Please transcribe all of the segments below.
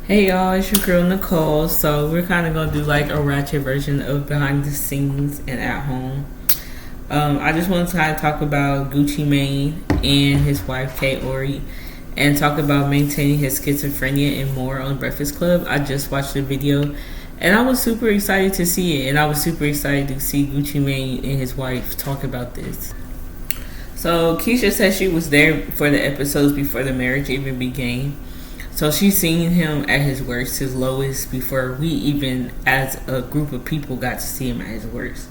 Hey y'all, it's your girl Nicole. So we're kind of gonna do like a ratchet version of behind the scenes and at home. I just want to kind of talk about Gucci Mane and his wife Kate Ori, and talk about maintaining his schizophrenia and more on Breakfast Club. I just watched the video, and I was super excited to see it, and I was super excited to see Gucci Mane and his wife talk about this. So Keyshia said she was there for the episodes before the marriage even began. So she's seen him at his worst, his lowest, before we even, as a group of people, got to see him at his worst.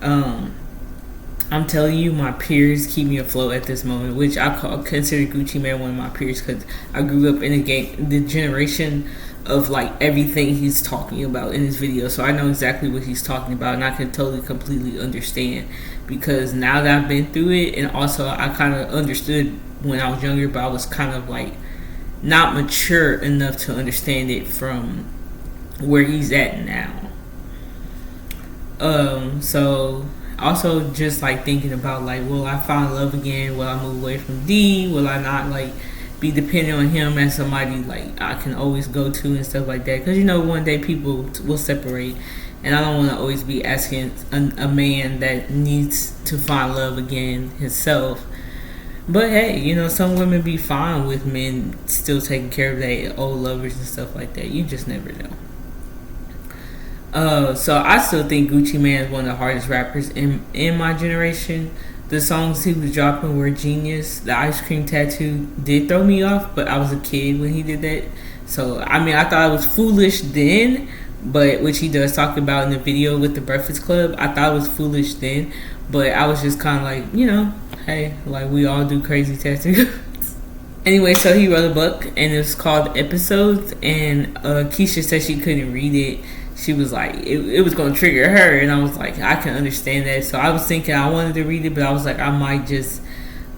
I'm telling you, my peers keep me afloat at this moment, which consider Gucci Mane one of my peers because I grew up in the generation of like everything he's talking about in his video. So I know exactly what he's talking about, and I can totally, completely understand because now that I've been through it, and also I kind of understood when I was younger, but I was kind of like not mature enough to understand it from where he's at now. So also just like thinking about like, will I find love again? Will I move away from D? Will I not like be dependent on him as somebody like I can always go to and stuff like that? Because one day people will separate, and I don't want to always be asking a man that needs to find love again himself. But hey, some women be fine with men still taking care of their old lovers and stuff like that. You just never know. So I still think Gucci Mane is one of the hardest rappers in my generation. The songs he was dropping were genius. The ice cream tattoo did throw me off, but I was a kid when he did that. So I thought it was foolish then, but which he does talk about in the video with the Breakfast Club. I thought it was foolish then, but I was just kind of like, hey, like we all do crazy tattoos. Anyway, so he wrote a book and it's called Episodes, and Keyshia said she couldn't read it. She was like, it was going to trigger her, and I was like, I can understand that. So I was thinking I wanted to read it, but I was like, I might just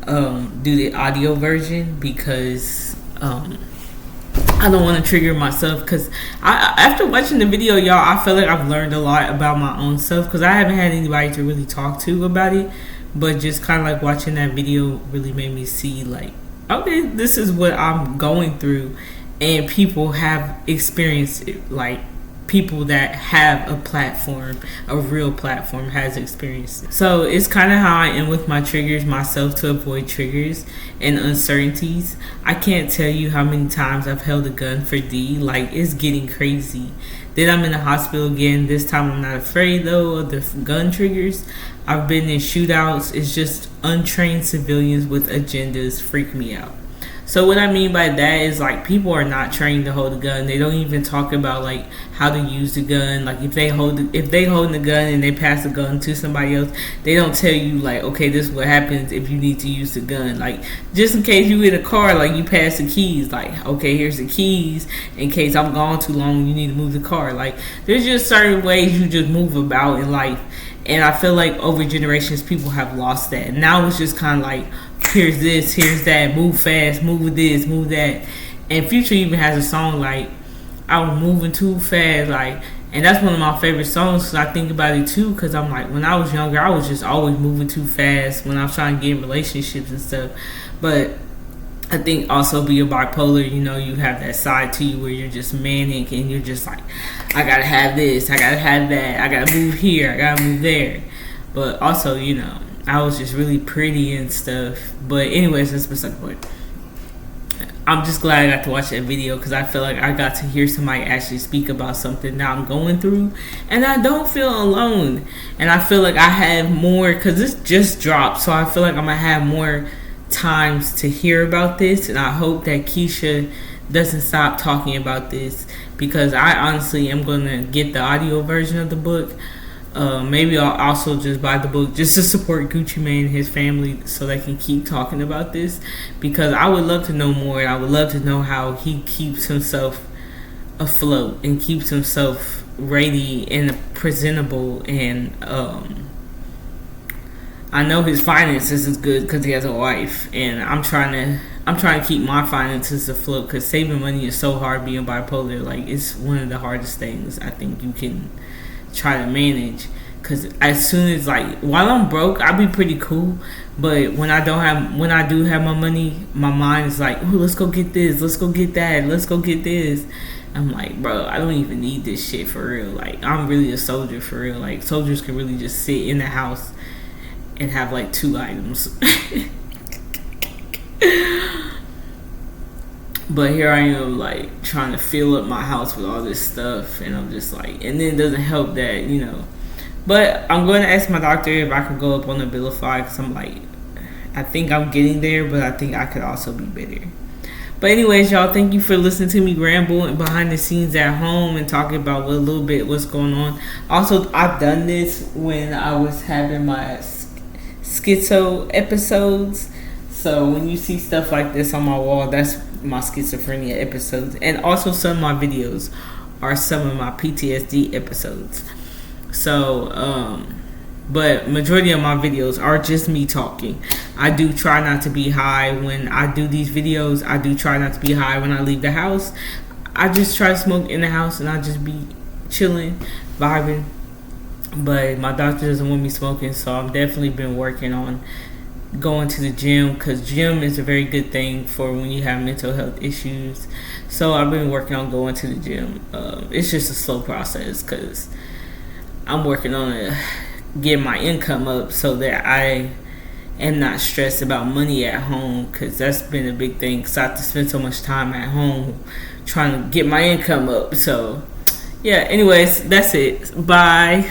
do the audio version because I don't want to trigger myself, because after watching the video, y'all, I feel like I've learned a lot about my own self, because I haven't had anybody to really talk to about it, but just kind of like watching that video really made me see like, okay, this is what I'm going through, and people have experienced it. Like people that have a platform, a real platform, has experienced it. So it's kind of how I am with my triggers myself, to avoid triggers and uncertainties. I can't tell you how many times I've held a gun for D. Like, it's getting crazy. Then I'm in the hospital again. This time I'm not afraid though of the gun triggers. I've been in shootouts. It's just untrained civilians with agendas freak me out. So what I mean by that is like people are not trained to hold a gun. They don't even talk about like how to use the gun. Like if they holding the gun and they pass the gun to somebody else, they don't tell you like, okay, this is what happens if you need to use the gun. Like just in case you in a car, like you pass the keys. Like, okay, here's the keys in case I'm gone too long. You need to move the car. Like there's just certain ways you just move about in life. And I feel like over generations, people have lost that. Now it's just kind of like, here's this, here's that, move fast, move this, move that. And Future even has a song like, I was moving too fast, like, and that's one of my favorite songs because I think about it too, because I'm like, when I was younger, I was just always moving too fast when I was trying to get in relationships and stuff. But I think also being bipolar, you have that side to you where you're just manic and you're just like, I gotta have this, I gotta have that, I gotta move here, I gotta move there. But also, I was just really pretty and stuff. But anyways, that's beside the point. I'm just glad I got to watch that video because I feel like I got to hear somebody actually speak about something that I'm going through, and I don't feel alone. And I feel like I have more, because this just dropped, so I feel like I'm gonna have more times to hear about this, and I hope that Keyshia doesn't stop talking about this, because I honestly am gonna get the audio version of the book. Maybe I'll also just buy the book just to support Gucci Mane and his family so they can keep talking about this, because I would love to know more, and I would love to know how he keeps himself afloat and keeps himself ready and presentable. And I know his finances is good because he has a wife, and I'm trying to keep my finances afloat, because saving money is so hard being bipolar. Like, it's one of the hardest things I think you can try to manage, because as soon as like while I'm broke, I'll be pretty cool, but when I do have my money, my mind is like, oh, let's go get this, let's go get that, let's go get this. I'm like, bro, I don't even need this shit for real. Like, I'm really a soldier for real. Like, soldiers can really just sit in the house and have like 2 items. But here I am, like, trying to fill up my house with all this stuff, and I'm just like, and then it doesn't help that, you know. But I'm going to ask my doctor if I can go up on the Abilify, because I'm like, I think I'm getting there, but I think I could also be better. But anyways, y'all, thank you for listening to me ramble and behind the scenes at home and talking about a little bit what's going on. Also, I've done this when I was having my schizo episodes. So when you see stuff like this on my wall, that's my schizophrenia episodes. And also some of my videos are some of my PTSD episodes. So, but majority of my videos are just me talking. I do try not to be high when I do these videos. I do try not to be high when I leave the house. I just try to smoke in the house and I just be chilling, vibing. But my doctor doesn't want me smoking, so I've definitely been working on going to the gym, because gym is a very good thing for when you have mental health issues. So I've been working on going to the gym. It's just a slow process because I'm working on it, get my income up so that I am not stressed about money at home, because that's been a big thing, because I have to spend so much time at home trying to get my income up. So yeah, anyways, that's it. Bye.